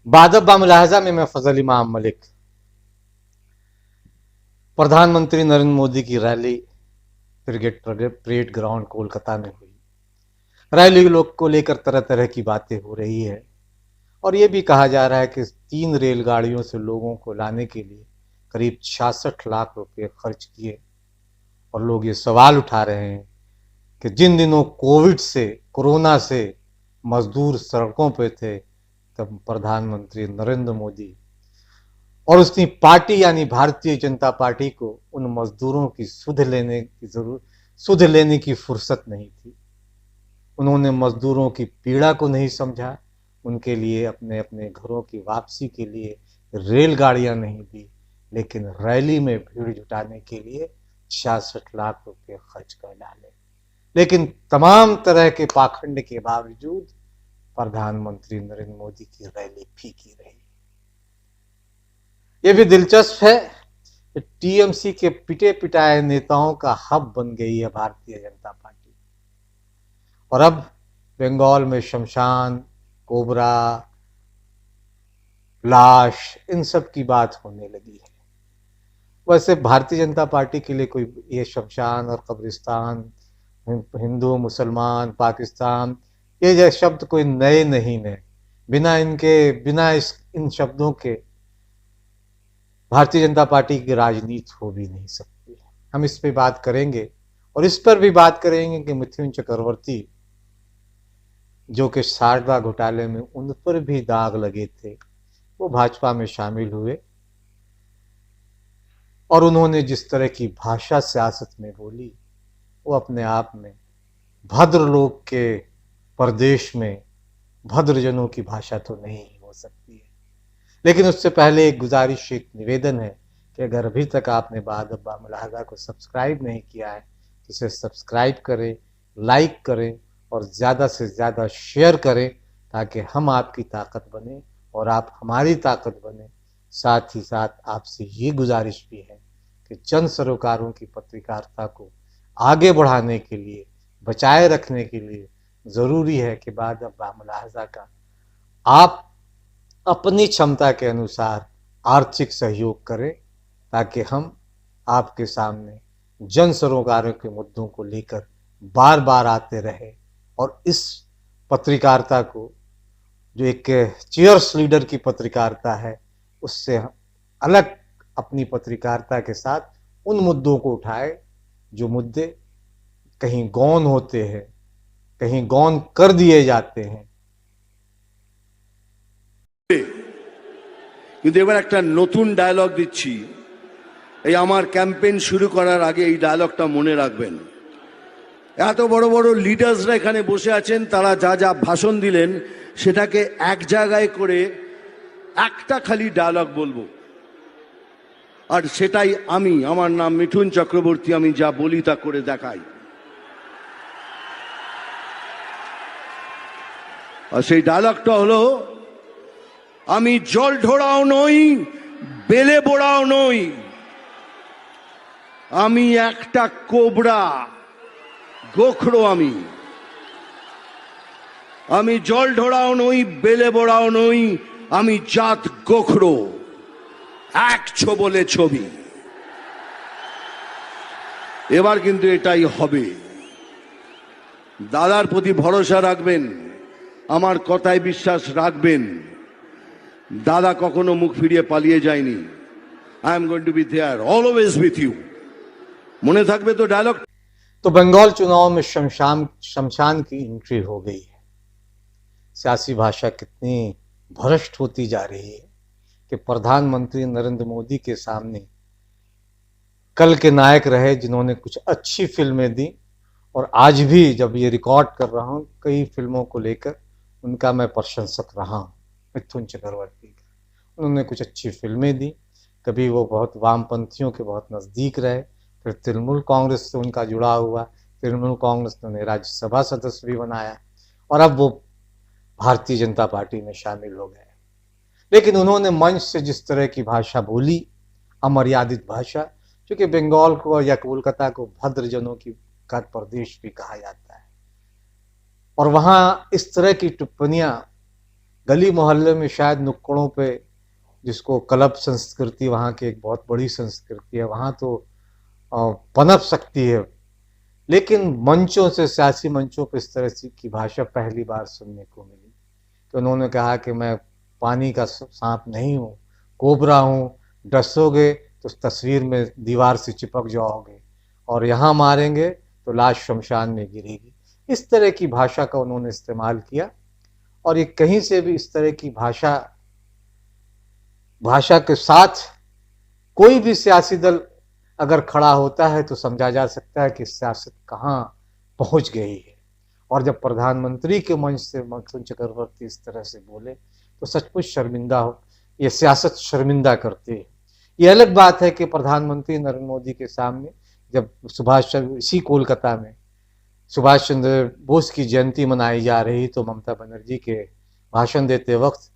बादब बामुलाहजा में मैं फजल इमाम मलिक। प्रधानमंत्री नरेंद्र मोदी की रैली परेड ग्राउंड कोलकाता में हुई। रैली लोग को लेकर तरह तरह की बातें हो रही है और ये भी कहा जा रहा है कि 3 रेलगाड़ियों से लोगों को लाने के लिए करीब 66 लाख रुपए खर्च किए। और लोग ये सवाल उठा रहे हैं कि जिन दिनों कोरोना से मजदूर सड़कों पे थे, तब प्रधानमंत्री नरेंद्र मोदी और उसकी पार्टी यानी भारतीय जनता पार्टी को उन मजदूरों की सुध लेने की फुर्सत नहीं थी। उन्होंने मजदूरों की पीड़ा को नहीं समझा, उनके लिए अपने अपने घरों की वापसी के लिए रेलगाड़ियां नहीं दी, लेकिन रैली में भीड़ जुटाने के लिए 66 लाख रुपए खर्च कर डाले। लेकिन तमाम तरह के पाखंड के बावजूद प्रधानमंत्री नरेंद्र मोदी की रैली फीकी रही। यह भी दिलचस्प है कि टीएमसी के पिटे पिटाए नेताओं का हब बन गई है भारतीय जनता पार्टी। और अब बंगाल में शमशान, कोबरा, लाश, इन सब की बात होने लगी है। वैसे भारतीय जनता पार्टी के लिए कोई ये शमशान और कब्रिस्तान, हिंदू, मुसलमान, पाकिस्तान, ये शब्द कोई नए नहीं है। बिना इन शब्दों के भारतीय जनता पार्टी की राजनीति हो भी नहीं सकती। हम इस पे बात करेंगे और इस पर भी बात करेंगे कि मिथुन चक्रवर्ती, जो कि शारदा घोटाले में उन पर भी दाग लगे थे, वो भाजपा में शामिल हुए और उन्होंने जिस तरह की भाषा सियासत में बोली, वो अपने आप में भद्र लोग के प्रदेश में भद्रजनों की भाषा तो नहीं हो सकती है। लेकिन उससे पहले एक गुजारिश, एक निवेदन है कि अगर अभी तक आपने बादब बामुलाहजा को सब्सक्राइब नहीं किया है तो इसे सब्सक्राइब करें, लाइक करें और ज़्यादा से ज़्यादा शेयर करें, ताकि हम आपकी ताकत बने और आप हमारी ताकत बने। साथ ही साथ आपसे ये गुजारिश भी है कि जन सरोकारों की पत्रकारिता को आगे बढ़ाने के लिए, बचाए रखने के लिए ज़रूरी है कि बादब बामुलाहजा का आप अपनी क्षमता के अनुसार आर्थिक सहयोग करें, ताकि हम आपके सामने जन सरोकारों के मुद्दों को लेकर बार बार आते रहे और इस पत्रकारिता को, जो एक चीयर्स लीडर की पत्रकारिता है, उससे अलग अपनी पत्रकारिता के साथ उन मुद्दों को उठाए जो मुद्दे कहीं गौण होते हैं, कहीं गौण कर दिए जाते हैं। কিন্তু এবার একটা নতুন ডায়লগ দিচ্ছি। এই আমার ক্যাম্পেইন শুরু করার আগে এই ডায়লগটা মনে রাখবেন। এত বড় বড় লিডার্সরা এখানে বসে আছেন, তারা যা যা ভাষণ দিলেন সেটাকে এক জায়গায় করে একটা খালি ডায়লগ বলবো, আর সেটাই আমি। আমার নাম মিঠুন চক্রবর্তী, আমি যা বলি তা করে দেখাই। আর সেই ডায়লগটা হলো, আমি জল ঢোড়াও নই, বেলে বোড়াও নই, আমি একটা কোবরা, গোখরো। আমি জল ঢোড়াও নই, বেলে বোড়াও নই, আমি জাত গোখরো, এক ছোবলে ছবি। এবার কিন্তু এটাই হবে। দাদার প্রতি ভরসা রাখবেন, আমার কথায় বিশ্বাস রাখবেন। দাদা কখনো মুখ ফিরিয়ে পালিয়ে যায়নি। I am going to be there always with you. मने থাকবে তো डायलॉग। तो बंगाल चुनाव में शमशान की एंट्री हो गई है। सियासी भाषा कितनी भ्रष्ट होती जा रही है कि प्रधानमंत्री नरेंद्र मोदी के सामने कल के नायक रहे, जिन्होंने कुछ अच्छी फिल्में दी, और आज भी जब ये रिकॉर्ड कर रहा हूँ, कई फिल्मों को लेकर उनका मैं प्रशंसक रहा हूँ। मिथुन चक्रवर्ती का, उन्होंने कुछ अच्छी फिल्में दी। कभी वो बहुत वामपंथियों के बहुत नज़दीक रहे, फिर तृणमूल कांग्रेस से उनका जुड़ा हुआ, तृणमूल कांग्रेस ने उन्हें राज्यसभा सदस्य भी बनाया और अब वो भारतीय जनता पार्टी में शामिल हो गए। लेकिन उन्होंने मंच से जिस तरह की भाषा बोली, अमर्यादित भाषा, क्योंकि बंगाल को या कोलकाता को भद्रजनों की का प्रदेश भी कहा जाता है, और वहाँ इस तरह की टिप्पणियाँ गली मोहल्ले में शायद नुक्कड़ों पे, जिसको क्लब संस्कृति वहाँ की एक बहुत बड़ी संस्कृति है, वहाँ तो पनप सकती है, लेकिन मंचों से, सियासी मंचों पर इस तरह की भाषा पहली बार सुनने को मिली। तो उन्होंने कहा कि मैं पानी का सांप नहीं हूँ, कोबरा हूँ, डसोगे तो तस्वीर में दीवार से चिपक जाओगे, और यहाँ मारेंगे तो लाश शमशान में गिरेगी। इस तरह की भाषा का उन्होंने इस्तेमाल किया, और ये कहीं से भी इस तरह की भाषा के साथ कोई भी सियासी दल अगर खड़ा होता है तो समझा जा सकता है कि सियासत कहाँ पहुंच गई है। और जब प्रधानमंत्री के मंच से मिथुन चक्रवर्ती इस तरह से बोले तो सचमुच शर्मिंदा हो, ये सियासत शर्मिंदा करती है। ये अलग बात है कि प्रधानमंत्री नरेंद्र मोदी के सामने जब इसी कोलकाता में सुभाष चंद्र बोस की जयंती मनाई जा रही, तो ममता बनर्जी के भाषण देते वक्त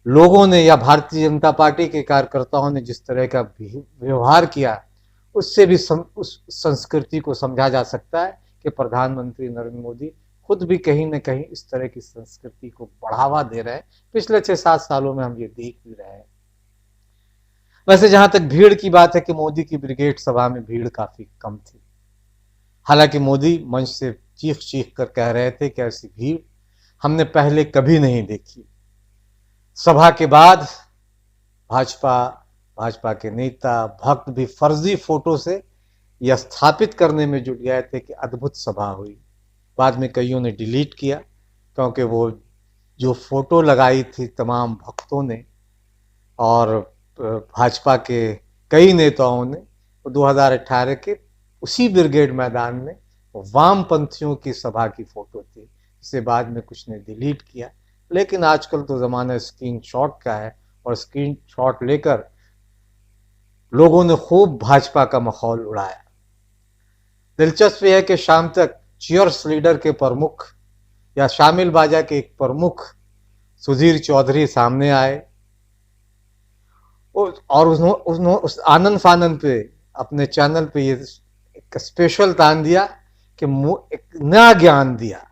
लोगों ने या भारतीय जनता पार्टी के कार्यकर्ताओं ने जिस तरह का व्यवहार किया, उससे भी उस संस्कृति को समझा जा सकता है कि प्रधानमंत्री नरेंद्र मोदी खुद भी कहीं न कहीं इस तरह की संस्कृति को बढ़ावा दे रहे हैं। पिछले 6-7 सालों में हम ये देख भी रहे हैं। वैसे जहां तक भीड़ की बात है कि मोदी की ब्रिगेड सभा में भीड़ काफी कम थी। हालांकि मोदी मंच से चीख चीख कर कह रहे थे कि ऐसी भीड़ हमने पहले कभी नहीं देखी। सभा के बाद भाजपा के नेता भक्त भी फर्जी फोटो से यह स्थापित करने में जुट गए थे कि अद्भुत सभा हुई। बाद में कईयों ने डिलीट किया, क्योंकि वो जो फोटो लगाई थी तमाम भक्तों ने और भाजपा के कई नेताओं ने, 2018 के उसी ब्रिगेड मैदान में वामपंथियों की सभा की फोटो थी, जिसे बाद में कुछ ने डिलीट किया। लेकिन आजकल तो ज़माना स्क्रीनशॉट का है, और स्क्रीनशॉट लेकर लोगों ने खूब भाजपा का मखौल उड़ाया। दिलचस्प यह है कि शाम तक चीयर्स लीडर के प्रमुख या शामिल बाजा के एक प्रमुख सुधीर चौधरी सामने आए, और उस आनंद फानंद पे अपने चैनल पे ये एक स्पेशल तान दिया कि एक नया ज्ञान दिया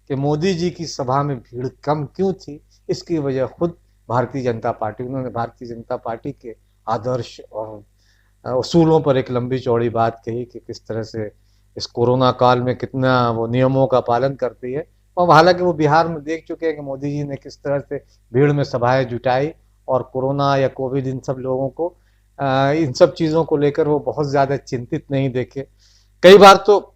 कि मोदी जी की सभा में भीड़ कम क्यों थी। इसकी वजह खुद भारतीय जनता पार्टी, उन्होंने भारतीय जनता पार्टी के आदर्श और उसूलों पर एक लंबी चौड़ी बात कही कि किस तरह से इस कोरोना काल में कितना वो नियमों का पालन करती है। और हालांकि वो बिहार में देख चुके हैं कि मोदी जी ने किस तरह से भीड़ में सभाएं जुटाई, और कोरोना या कोविड इन सब लोगों को इन सब चीज़ों को लेकर वो बहुत ज़्यादा चिंतित नहीं देखे। कई बार तो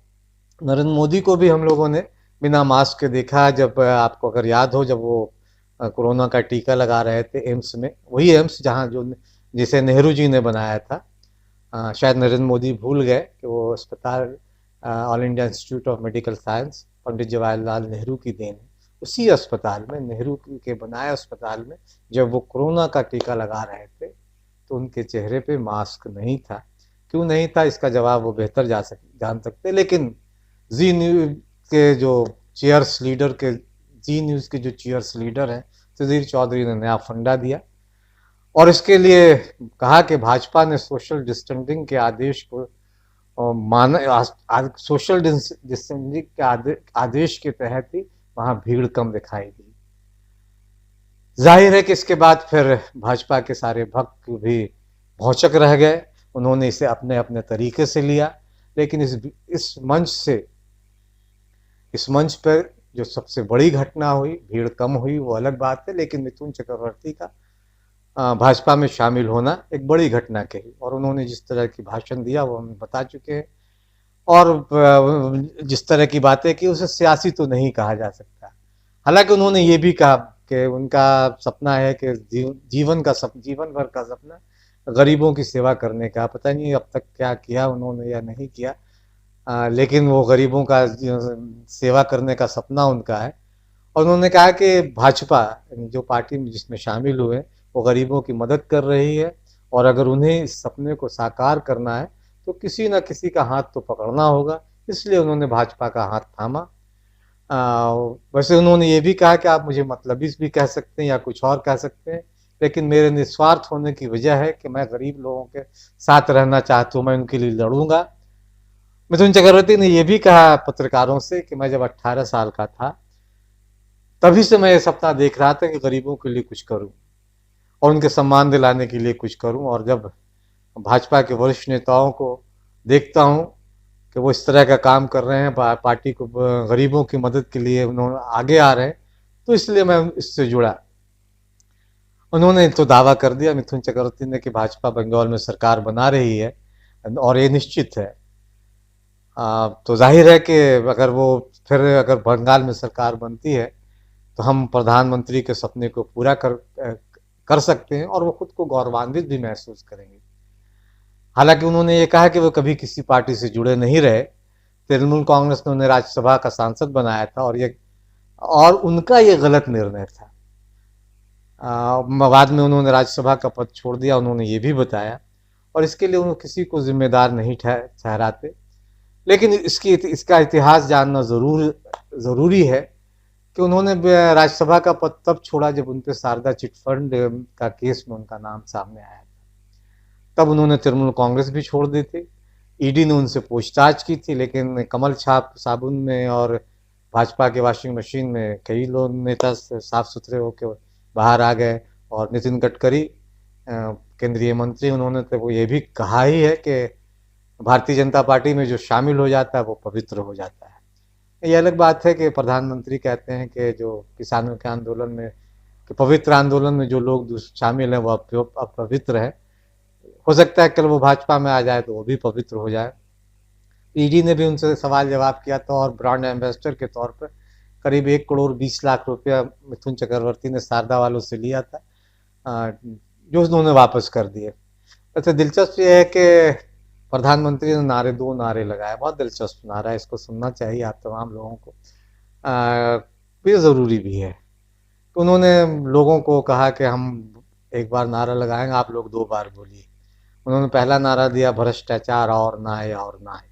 नरेंद्र मोदी को भी हम लोगों ने बिना मास्क के देखा। जब आपको अगर याद हो, जब वो कोरोना का टीका लगा रहे थे एम्स में, वही एम्स जहाँ जिसे नेहरू जी ने बनाया था, शायद नरेंद्र मोदी भूल गए कि वो अस्पताल All India Institute of Medical Science Pandit Jawaharlal Nehru की देन है। उसी अस्पताल में, नेहरू के बनाए अस्पताल में, जब वो कोरोना का टीका लगा रहे थे तो उनके चेहरे पे मास्क नहीं था। क्यों नहीं था, इसका जवाब वो बेहतर जान सकते। लेकिन जी न्यूज़ के जो चीयर्स लीडर हैं सुधीर चौधरी ने नया फंडा दिया, और इसके लिए कहा कि भाजपा ने सोशल डिस्टेंसिंग के आदेश को सोशल डिस्टेंसिंग के आदेश के तहत ही वहां भीड़ कम दिखाई दी। जाहिर है कि इसके बाद फिर भाजपा के सारे भक्त भी भौचक रह गए। उन्होंने इसे अपने अपने तरीके से लिया। लेकिन इस मंच पर जो सबसे बड़ी घटना हुई, भीड़ कम हुई, वो अलग बात है, लेकिन मिथुन चक्रवर्ती का भाजपा में शामिल होना एक बड़ी घटना कही। और उन्होंने जिस तरह की भाषण दिया वो हम बता चुके हैं, और जिस तरह की बातें की उसे सियासी तो नहीं कहा जा सकता। हालांकि उन्होंने ये भी कहा कि उनका सपना है कि जीवन भर का सपना गरीबों की सेवा करने का। पता नहीं अब तक क्या किया उन्होंने या नहीं किया, लेकिन वो गरीबों का सेवा करने का सपना उनका है। और उन्होंने कहा कि भाजपा जो पार्टी में जिसमें शामिल हुए वो गरीबों की मदद कर रही है, और अगर उन्हें इस सपने को साकार करना है तो किसी न किसी का हाथ तो पकड़ना होगा। इसलिए उन्होंने भाजपा का हाथ थामा। वैसे उन्होंने ये भी कहा कि आप मुझे मतलबी भी कह सकते हैं या कुछ और कह सकते हैं, लेकिन मेरे निस्वार्थ होने की वजह है कि मैं गरीब लोगों के साथ रहना चाहता हूँ, मैं उनके लिए लड़ूंगा। मिथुन चक्रवर्ती ने यह भी कहा पत्रकारों से कि मैं जब 18 साल का था तभी से मैं ये सपना देख रहा था कि गरीबों के लिए कुछ करूं और उनके सम्मान दिलाने के लिए कुछ करूं। और जब भाजपा के वरिष्ठ नेताओं को देखता हूं कि वो इस तरह का काम कर रहे हैं, पार्टी को गरीबों की मदद के लिए उन्होंने आगे आ रहे हैं, तो इसलिए मैं इससे जुड़ा। उन्होंने तो दावा कर दिया मिथुन चक्रवर्ती ने कि भाजपा बंगाल में सरकार बना रही है और ये निश्चित है। तो जाहिर है कि अगर वो फिर अगर बंगाल में सरकार बनती है तो हम प्रधानमंत्री के सपने को पूरा कर सकते हैं और वो खुद को गौरवान्वित भी महसूस करेंगे। हालांकि उन्होंने ये कहा कि वो कभी किसी पार्टी से जुड़े नहीं रहे। तृणमूल कांग्रेस ने उन्हें राज्यसभा का सांसद बनाया था और उनका ये गलत निर्णय था। बाद में उन्होंने राज्यसभा का पद छोड़ दिया, उन्होंने ये भी बताया, और इसके लिए उन्होंने किसी को जिम्मेदार नहीं ठहराते। लेकिन इसका इतिहास जानना ज़रूरी है कि उन्होंने राज्यसभा का पद तब छोड़ा जब उन पर शारदा चिटफंड का केस में उनका नाम सामने आया था। तब उन्होंने तृणमूल कांग्रेस भी छोड़ दी थी। ईडी ने उनसे पूछताछ की थी, लेकिन कमल छाप साबुन में और भाजपा के वॉशिंग मशीन में कई लोग नेता साफ सुथरे होकर बाहर आ गए। और नितिन गडकरी केंद्रीय मंत्री, उन्होंने तो वो ये भी कहा ही है कि भारतीय जनता पार्टी में जो शामिल हो जाता है वो पवित्र हो जाता है। ये अलग बात है कि प्रधानमंत्री कहते हैं कि जो किसानों के आंदोलन में, कि पवित्र आंदोलन में जो लोग शामिल हैं वो अपवित्र है। हो सकता है कल वो भाजपा में आ जाए तो वो भी पवित्र हो जाए। ईडी ने भी उनसे सवाल जवाब किया था और ब्रांड एम्बेसडर के तौर पर करीब 1 करोड़ 20 लाख रुपया मिथुन चक्रवर्ती ने शारदा वालों से लिया था, जो उन्होंने वापस कर दिए। अच्छा, दिलचस्प ये है कि प्रधानमंत्री ने 2 नारे लगाए। बहुत दिलचस्प नारा है, इसको सुनना चाहिए आप तमाम लोगों को। ये ज़रूरी भी है। तो उन्होंने लोगों को कहा कि हम एक बार नारा लगाएंगे, आप लोग 2 बार बोलिए। उन्होंने पहला नारा दिया, भ्रष्टाचार और ना है और ना है।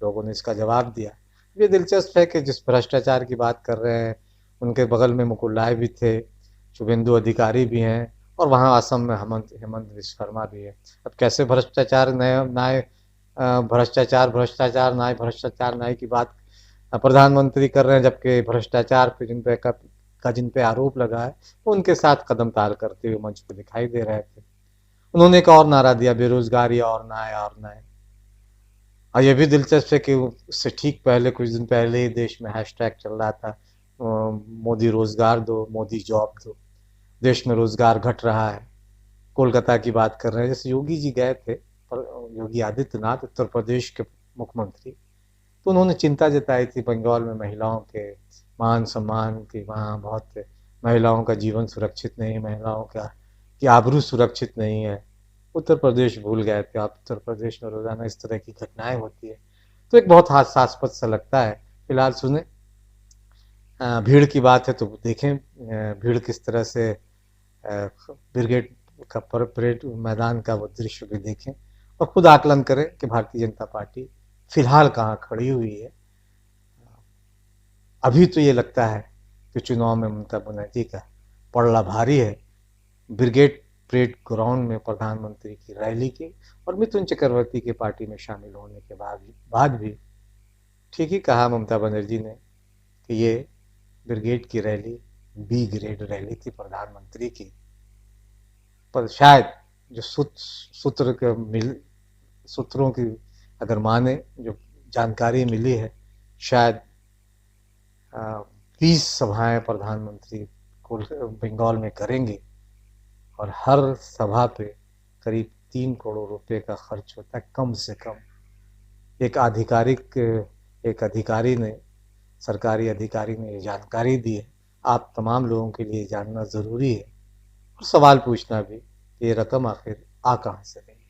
लोगों ने इसका जवाब दिया। ये दिलचस्प है कि जिस भ्रष्टाचार की बात कर रहे हैं उनके बगल में मुकुल राय भी थे, शुभेंदु अधिकारी भी हैं, और वहाँ असम में हेमंत विश्व शर्मा भी है। अब कैसे भ्रष्टाचार नाय की बात प्रधानमंत्री कर रहे हैं, जबकि भ्रष्टाचार पे जिन पे आरोप लगा है वो उनके साथ कदम ताल करते हुए मंच पे दिखाई दे रहे थे। उन्होंने एक और नारा दिया, बेरोजगारी और ना है और ना है। और ये भी दिलचस्प है कि उससे ठीक पहले, कुछ दिन पहले ही देश में हैशटैग चल रहा था, मोदी रोजगार दो, मोदी जॉब दो। देश में रोजगार घट रहा है। कोलकाता की बात कर रहे हैं, जैसे योगी जी गए थे, योगी आदित्यनाथ उत्तर प्रदेश के मुख्यमंत्री, तो उन्होंने चिंता जताई थी बंगाल में महिलाओं के मान सम्मान की, वहाँ बहुत महिलाओं का जीवन सुरक्षित नहीं, महिलाओं की आबरू सुरक्षित नहीं है। उत्तर प्रदेश भूल गए थे। आप उत्तर प्रदेश में रोजाना इस तरह की घटनाएं होती है, तो एक बहुत हास्यास्पद सा लगता है। फिलहाल सुने, भीड़ की बात है तो देखें भीड़ किस तरह से ब्रिगेड का परेड मैदान का वो दृश्य भी देखें और खुद आकलन करें कि भारतीय जनता पार्टी फिलहाल कहाँ खड़ी हुई है। अभी तो ये लगता है कि चुनाव में ममता बनर्जी का पड़ला भारी है। ब्रिगेड परेड ग्राउंड में प्रधानमंत्री की रैली की और मिथुन चक्रवर्ती की पार्टी में शामिल होने के बाद भी ठीक ही कहा ममता बनर्जी ने कि ये ब्रिगेड की रैली बी ग्रेड रैली थी प्रधानमंत्री की। पर शायद जो सूत्रों की अगर माने, जो जानकारी मिली है, शायद 20 सभाएं प्रधानमंत्री बंगाल में करेंगे और हर सभा पे करीब 3 करोड़ रुपए का खर्च होता है, कम से कम। एक अधिकारी ने, सरकारी अधिकारी ने ये जानकारी दी है। आप तमाम लोगों के लिए जानना ज़रूरी है और सवाल पूछना भी, ये रकम आखिर आ कहाँ से रही है।